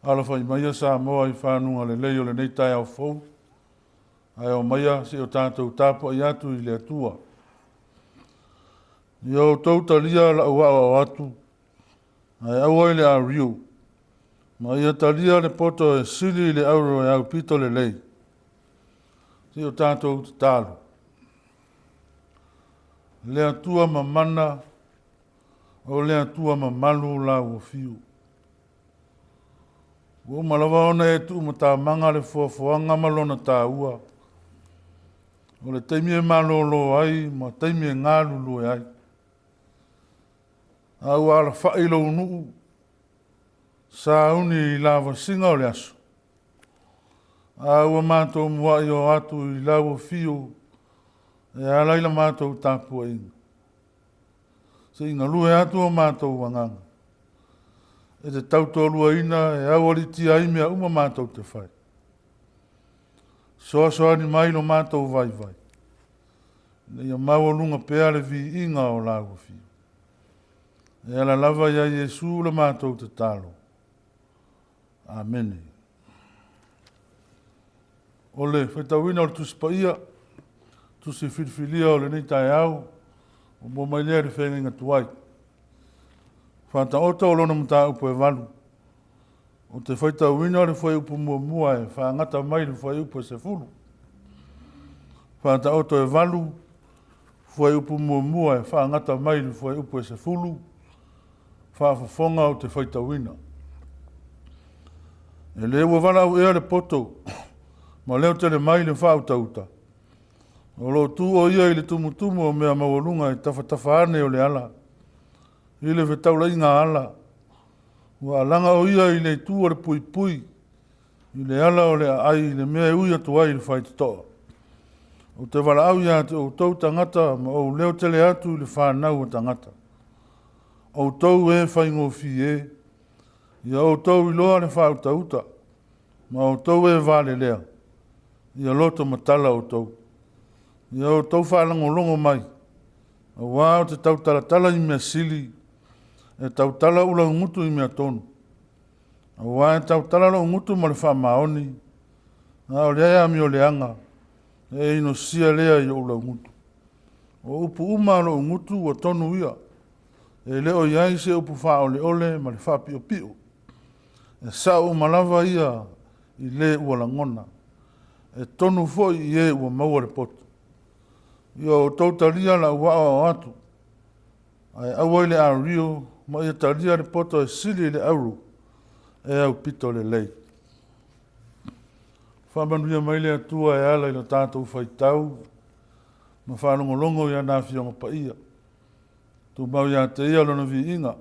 Ala whai maia sa moa I whanunga le leo le nei tai au fau. Ai o maia se o tātou tāpua I atu I le atua. I o tauta lia la ua o atu. Ai au ai le a riu. Ma ia talia le poto e sili le auro e au pito le lei. Se o tātou te tālu. Le atua ma mana o le atua ma malu la o fiu. O malawa ona e tu ma tā manga le fuafuanga malona tā ua. O le teimi e malolo ai, ma teimi e ngālulu e ai. Au ala whailo nuu. Sa uni I lava singa o le aso. Au a mātou mua I o atu I lawa fio. E alaila mātou tāpua inga. Se inga lue atu o mātou wanganga. E te tautolua ina e awari tia imea uma mātou te whai. Soa ni mailo mātou vai vai. Ne ia mawalunga peale vi inga o lawa fio. E ala lava ia Yesu la mātou te talo. Amen. Ole, whaitawina o le tusipaia. Tusi whilwhilia o le nei tai au. O mo mai lea le whenga inga tuai. Whata ota o lona mta upo e walu. O te whaitawina o le whai upo mua e whaangata mai le whai upo e se fulu. Whata ota e walu. Whai upo mua e whaangata mai le whai upo e se fulu. Whaafafonga o te whaitawina. E le ua wala au ea le poto. Ma leo tele mai le whautauta. O lo tu o ia I le tumutumu o mea mawalunga I tafa ane o le ala. I le whetaula inga ala. Ua alanga o ia I le tu o le pui pui. I le ala o le ai le mea uia tuai I le whaititoa. O te wala au ia te o tau tangata ma o leo tele atu I le whanau o tangata. O tau e whaingo fie. Ia o tau I loa le whautauta. Ma o tau e vale lea. Ia loto matala o tau. Ia o tau whalango longo mai. A wā o te tau talatala I mea sili. E tau tala ula ngutu I mea tonu. A wā e tau tala lo ngutu ma le wha maoni. A o lea mi o leanga. E ino sia lea I ula ngutu. O upu uma lo ngutu o tonu ia. E leo iai se upu wha ole ma le wha pio pio. E sa o malava ia I le ua langona. E tonu foi I e ua maua le poto. Ia o tau talia la ua o atu. Ai awai le a rio, ma ia talia le poto e sili le auru. E au pito le lei. Whamanuia mai le atua e ala I la tātou whaitau. Ma whanongolongo ia nā fionga pa ia. Tu mau ia te ia lona vi inga.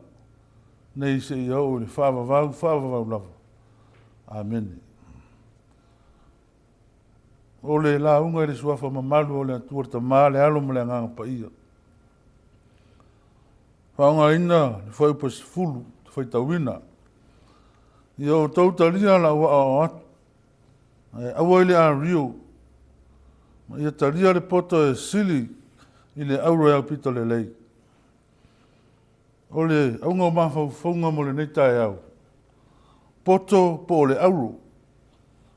Nei se ia o le whawawau lava. Amen. O le la unga le suafa mamalu o le atua ta maa le alo ma le anganga pa ia. Whaonga ina le whai upa si fulu, te whai tauina. Ia o tautalia la ua o atu. Awa ile a rio. Ma ia talia le poto e sili I le auro e au pito le lei. O le aunga o mawhau whaunga mo le neita e au. Poto po o le auro.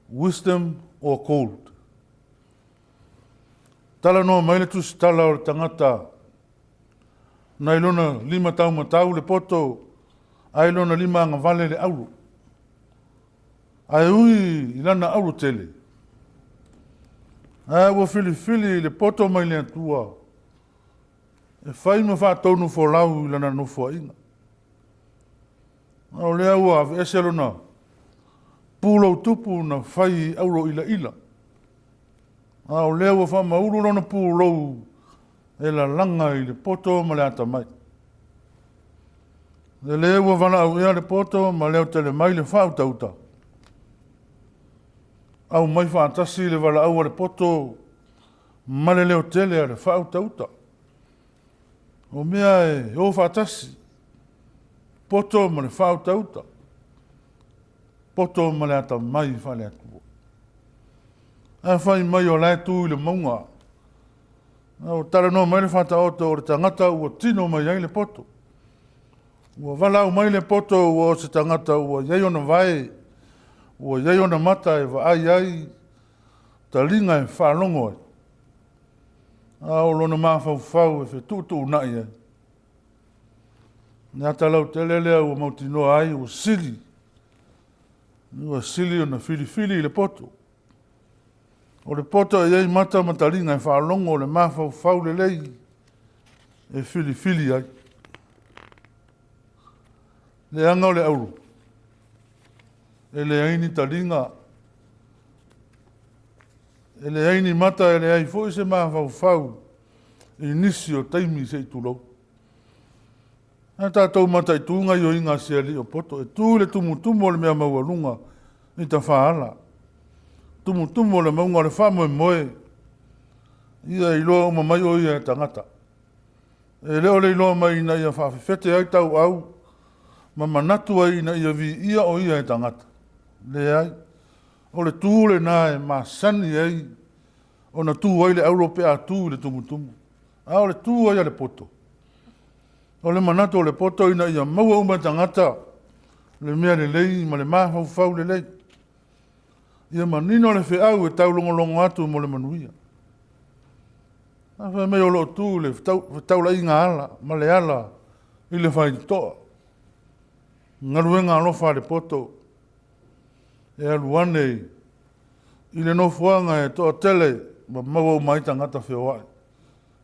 Wisdom or cold. Tala noa mai le tusi tala o le tangata. Nai lona 5 tau matau le poto. Ai lona 5 anga vale le auro. Ai ui ilana auro tele. Ai ua fili le poto mai le atua. E whai ma wha tonu fo lau ilana no fo inga. O lea ua ave ese lona. Pūlau tupu na whai auro ila. O lea ua wha mauru lona pūlau. E la langa I le poto ma le ata mai. Le lea ua wana au ea le poto ma leo tele mai le whautauta. Au mai whaatasi le wala au le poto ma le leo tele a le whautauta. O mea e o whaatasi. Poto ma le whautauta. Poto ma le ata mai wha le atua. A whai mai o lai tū I le maunga. O tala no mai le whata oto o le tangata ua tino mai ai le poto. Ua wala au mai le poto ua o se tangata ua iai ona vai ua iai ona mata e vaai ai talinga e whalongo ai. A o lona mawhauwhau e whetuutuunai ai. Nā talau te lelea ua mautinoa ai ua sili. Ua sili o na whili le poto. O le poto e iai mata matalinga e whalongo o le mawhauwhau le lei e whili ai. Le anga o le auru. E le aini talinga. E le aini mata e le ai fo se mawhauwhau. I nisi o taimi se i tulou. Nā tātou mata i tūnga i o inga sia li o poto. E tū le tumu le mea maua lunga i ta whaala. Tumu le maunga le whamoe moe. Ia i loa uma mai o ia e tangata. E leo le iloa mai na ia whawhewhete ai tau au. Ma manatu ai na ia vi ia o ia e tangata. Le ai. O le tū le nā e masani ai. O na tū ai le Europea tū le tumu. A o le tū ai le poto. O le manatu o le poto ina ia maua uma tangata. Le mea le lei ma le mahau le lei. Ia manino le whiau e tau longo atu mo le manuia. A whai mei o lo tū le tau la inga ala, ma le ala, i le whai toa. Ngaruenga alofa le poto. E aluane i le nofuanga e toa tele, ma maua uma i tangata whiawai.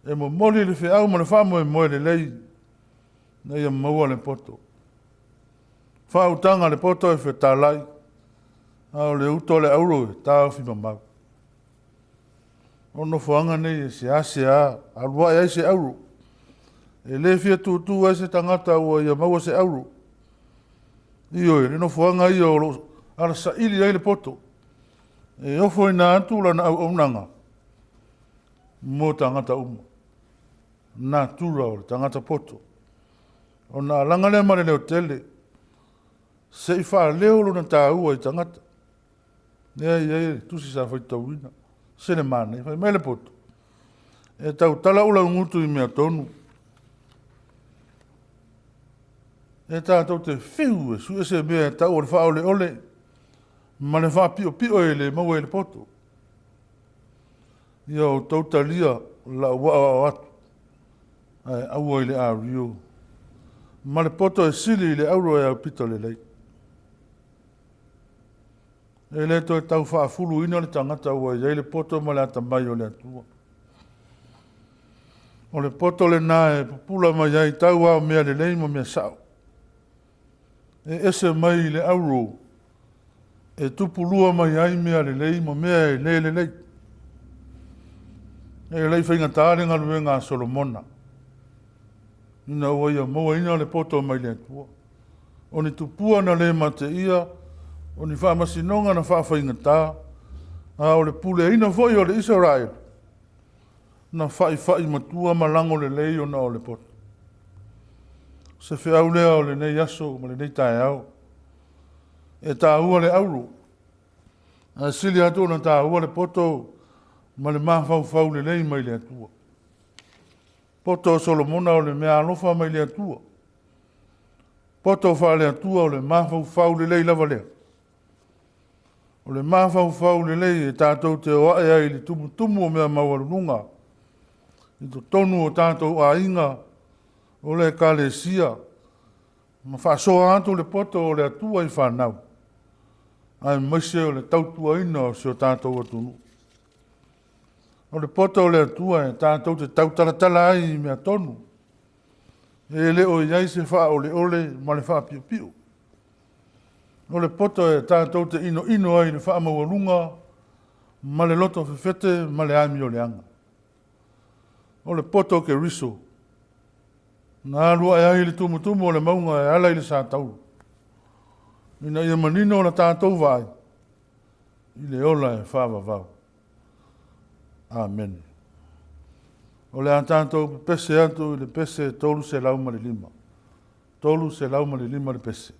E mo moli le whiau ma le whamoe moe le lei. Na ia maua le poto. Whautanga le poto e whetalai. Ao le uto le auro e tāo whima mau. Ono whaanga nei e se asea, alua e se auro. E le fia tūtū e se tangata ua ia maua se auro. Io e no whaanga i o ala sa ili ai le poto. E ofo i nā antula na au aunanga. Mō tangata uma. Nā tūra o le tangata poto. O nā langale mare leo tele. Se i wha leo lo na tā ua i tangata. Ia, tusi sa whai tauina. Sene mana, i whai mele poto. E tau tala ula ngutu i mea tonu. E tātou te whiu e su e se mea tau o le wha ole. Ma le wha pio e le maua e le poto. Ia o tau talia la ua atu. Ai aua i le a rio. Ma le poto e sili i le auro e au pito le lei. E le to e tau whaafulu ina le tangata ua iai le poto ma le atamai o le atua. O le poto le nā e pupula mai ai tau au mea le lei ma mea sao. E ese mai le auro. E tupulua mai ai mea le lei ma mea e le lei. E lei whainga tāre ngā rue ngā Solomona. Ina ua ia maua ina le poto mai le atua. O ni tupua na le mate ia. O ni wha masinonga na wha whainga tā. A o le pule ina foi o le Israel. Na whai matua malango le lei o na o le poto. Se whiau lea o le nei aso ma le nei tae au. E tā ua le auro. A sili atu na tā ua le poto ma le mawhau le lei mai le atua. Poto Solomona o le mea alofa mai le atua. Poto wha le atua o le mawhau le lei lava lea. O le mawhau le lei e tātou te oa e ai le tumu o mea mauarunga. I to tonu o tātou a inga o le kalesia. Ma whasoa atu le poto o le atua i whanau. Ai maise o le tautua ina o seo tātou atunu. O le poto o le atua e tātou te tautalatala ai mea tonu. E le o iai se wha ole ma le wha pio. O le poto e tātou te ino ai le wha mauarunga ma le loto whewhete ma le aimi o le anga. O le poto ke riso. Nā rua e ai le tumu o le maunga e ala i le sātau. Ina ia manino o na tātou vai. I le ola e whāwawau. Amen. O le a tātou pese atu i le pese tolu se lauma le lima. Tolu se lauma le lima le pese.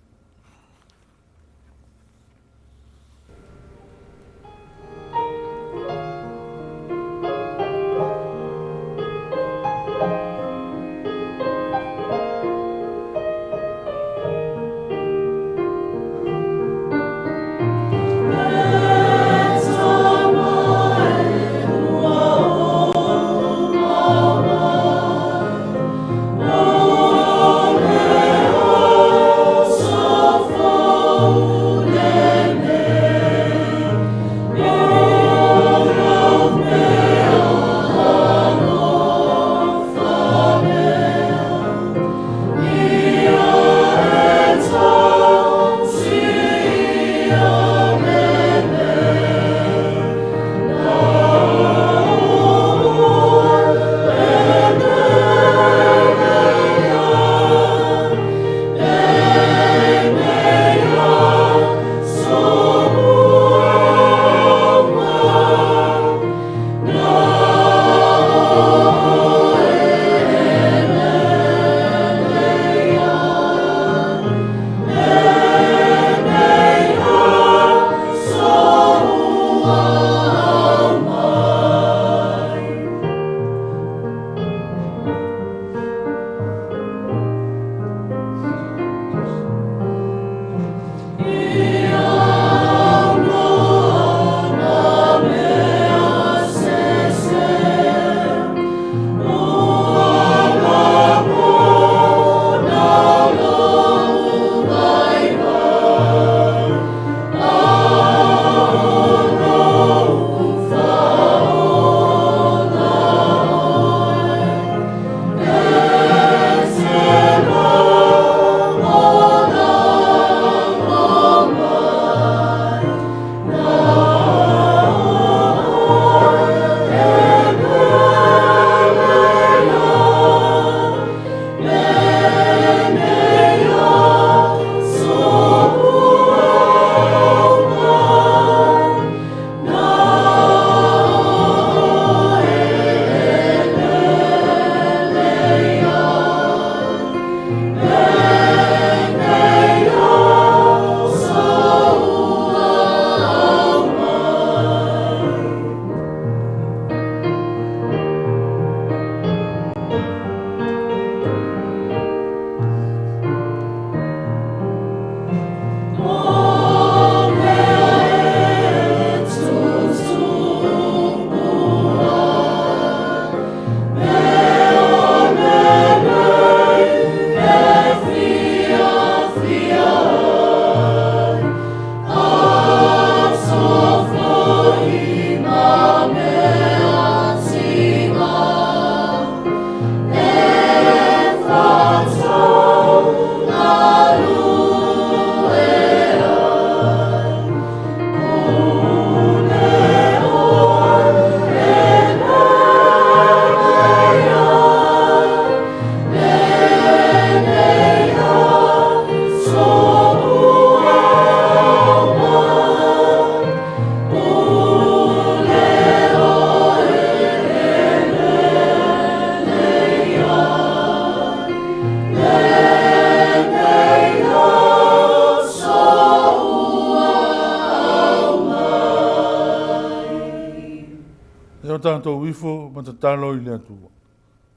tātou wifo ma te talo i le atua.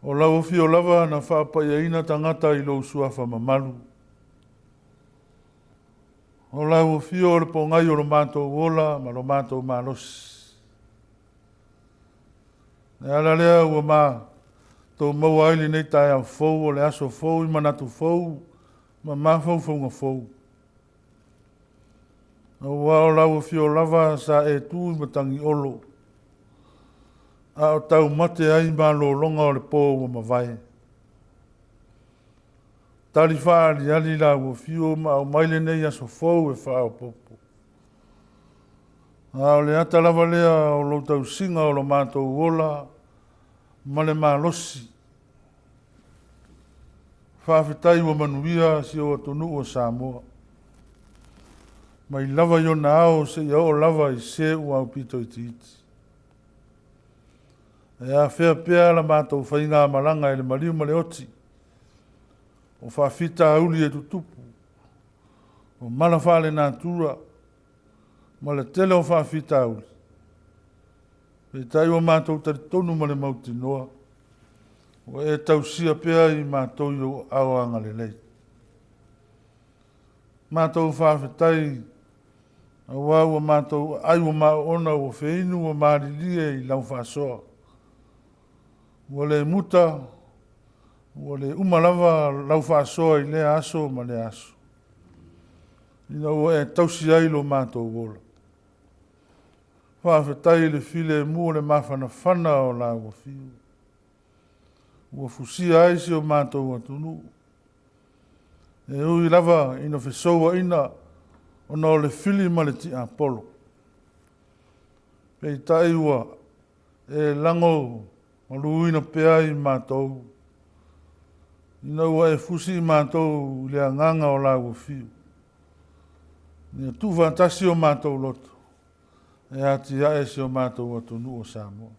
O lau fi o lava na whaapaia tangata i lo suafa mamalu. O lau fi o le pongai o lo mātou wola ma lo mātou malosi. E ala lea ua mā tō maua aili nei tae au fou o le aso fou i manatu fou ma mā fou fou ngā fou. O lau fi o lava sa e tū i matangi olo. A o tau mate ai mā lo longa o le pō ua mawai. Tali whaari ali la ua fio ma o maile nei aso fou e wha o popo. A o le ata lava lea o lo tau singa o lo mātou wola ma le mā losi. Whawhetai ua manuia si o atonu o Samoa. Mai lava yo na ao se ia o lava i se ua au pito i titi. E a whea pēa la mātou whainga malanga e le mariu ma le oti. O whawhita auli e tutupu. O mala whale nā tura. Ma le tele o whawhita auli. E tai o mātou tari tonu ma le mauti noa. O e tausia pēa i mātou i o aoanga le lei. Mātou whawhetai a wau a mātou ai o mā ona o wheinu o māri lie i lau whasoa. Ua le muta, ua le umalava lau whaasoa i le aso ma le aso. Ina ua e tausi ai lo mātou wola. Whaafetai le file mua le mawhana whana o la ua fiu. Ua fusia ai si o mātou atunu. E ui lava ina whesoa ina ona o le fili ma le ti Apollo. Pei tai ua e lango o luina pea i mātou. Ina ua e fusi i mātou le anganga o la ua fiu. Nia tu vantasi o mātou loto. E ati ae si o mātou atunu o Samoa.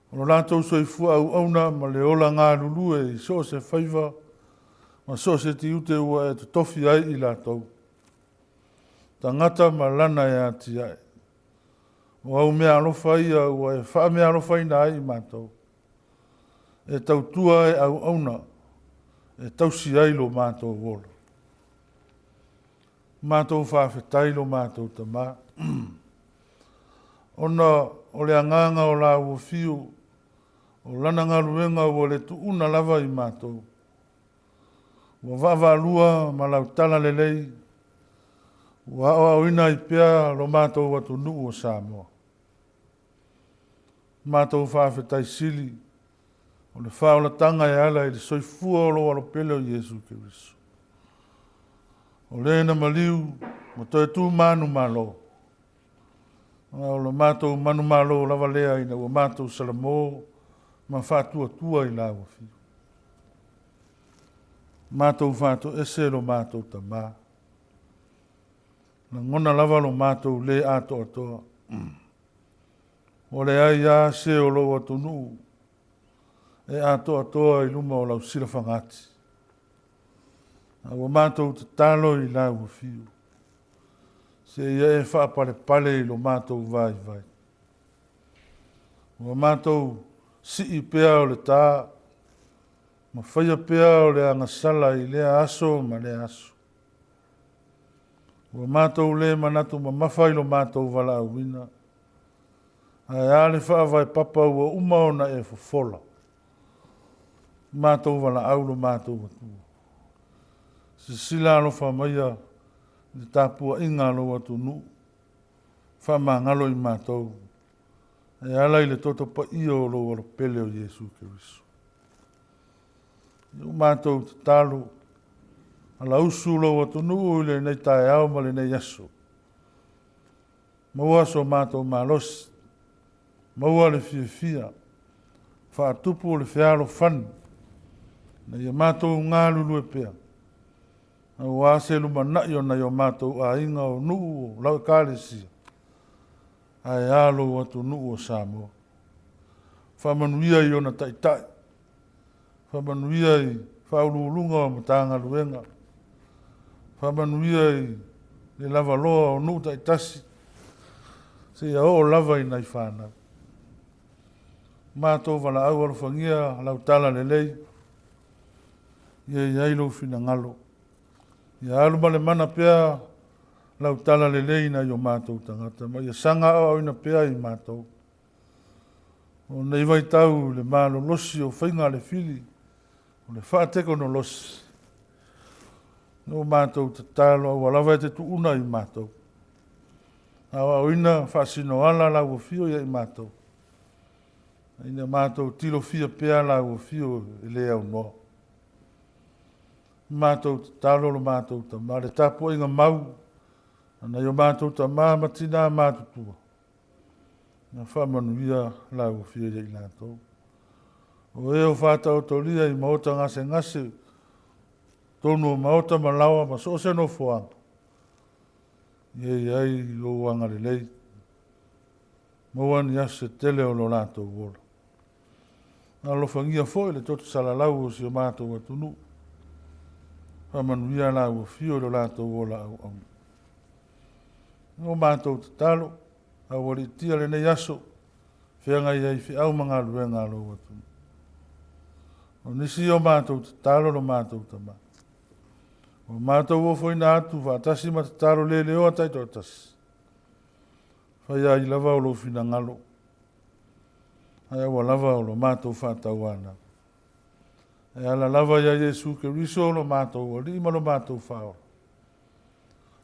O lātou soifua au auna ma le ola ngā lulu e so se whaiva ma so se ti ute ua e tofi ai i lātou. Tangata ma lana e ati ae. O au mea alofa ia ua e wha mea alofa ina ai i mātou. E tautua e au auna. E tausi ai lo mātou wola. Mātou whawhetai lo mātou tamā. Ona o le anganga o la ua fiu. O lana ngā ruenga o le tuuna lava i mātou. Ua vaavalua ma lau tala lelei. Ua au ina i pea lo mātou watu nuu o Samoa. Mātou whawhetai sili. O le whaolatanga e ala i le soifua o lo alopele o Jesu Kirisu. O le na maliu, mo toi tū manu malo. O lo mātou manu malo lava lea ina ua mātou salamo ma whātua tua i la ua fiu. Mātou whātou ese lo mātou tamā. Na ngona lava lo mātou le ato atoa. O le ai a se o lo atunu. E ato atoa i luma o lau sila whangati. A o mātou te talo i la ua fiu. Se ia e whaapare pale i lo mātou vai vai. O mātou si i pea o le tā. Ma whaia pea o le angasala i lea aso ma le aso. O mātou le manatu ma mawhai lo mātou wala awina. Ai ale whaavai papa ua umaona e fofola. Mātou wala au lo mātou watua. Se sila alo whamaia ni tāpua inga lo watu nu. Whamangalo i mātou. E ala i le toto pa iyo lo wala pele o Jesu Kirisu. Iu mātou te talo. Ala usu lo watu nu le nei tae au ma le nei yaso. Maua so mātou mālosi. Maua le fia fia. Whaatupu le whiaro whanu. Na ia mātou ngā lulu e pea. Na ua se luma nai o na ia mātou a inga o nuu o lau kālesia. Ai alo watu nuu o Samoa. Whamanuia i ona taitai. Whamanuia i whaululunga o matanga luenga. Whamanuia i le lava loa o nuu taitasi. Se ia o lava i nei whānau. mātou wala au arofangia lau tala lelei. Ia lo fina ngalo. Ia alu male mana pea lau tala lelei na yo mātou tangata. Ma ia sanga au ina pea i mātou. O nei vai tau le malo losi o whainga le fili. O le whaateko no losi. No mātou te talo au alawa te tu una i mātou. Awa o ina whaasino ala lau o fio ia i mātou. Ina mātou tilo fia pea lau o fio e lea o noa. Mātou te talo lo mātou ta ma le tapo inga mau. Ana yo mātou ta ma matina mātou tua. Na whamanuia lau o fio ia i nātou. O eo whata o tolia i maota ngase. Tonu o maota malawa ma so se no fuanga. Ai o wanga le lei. Mawani ase tele o lo lato wola. Na lo fangia foi le totu salalau o si o mātou atunu. Whamanuia lau o fio lo lato wola au. No mātou te talo. A wali tia le nei aso. Whianga iai fi au mga luenga lo atunu. O nisi o mātou te talo lo mātou tama. O mātou o foi na atu whaatasi ma te taro le leo atai to atasi. Whai ai lava o lo fina ngalo. Ai awa lava o lo mātou whaatau ana. E ala lava ia Jesu ke riso o lo mātou o lima lo mātou whao.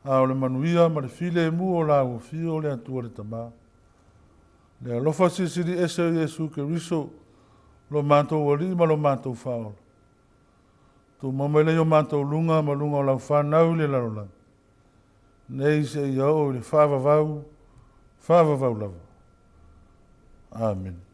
A o le manuia ma le file e mu o la o fio le atua le tama. Le alofa sisiri ese o Jesu ke riso lo mātou o lima lo mātou whao. Tu mamele yo mātou lunga ma lunga o lau whanau le larolang. Nei se iau le whawavau lava. Amen.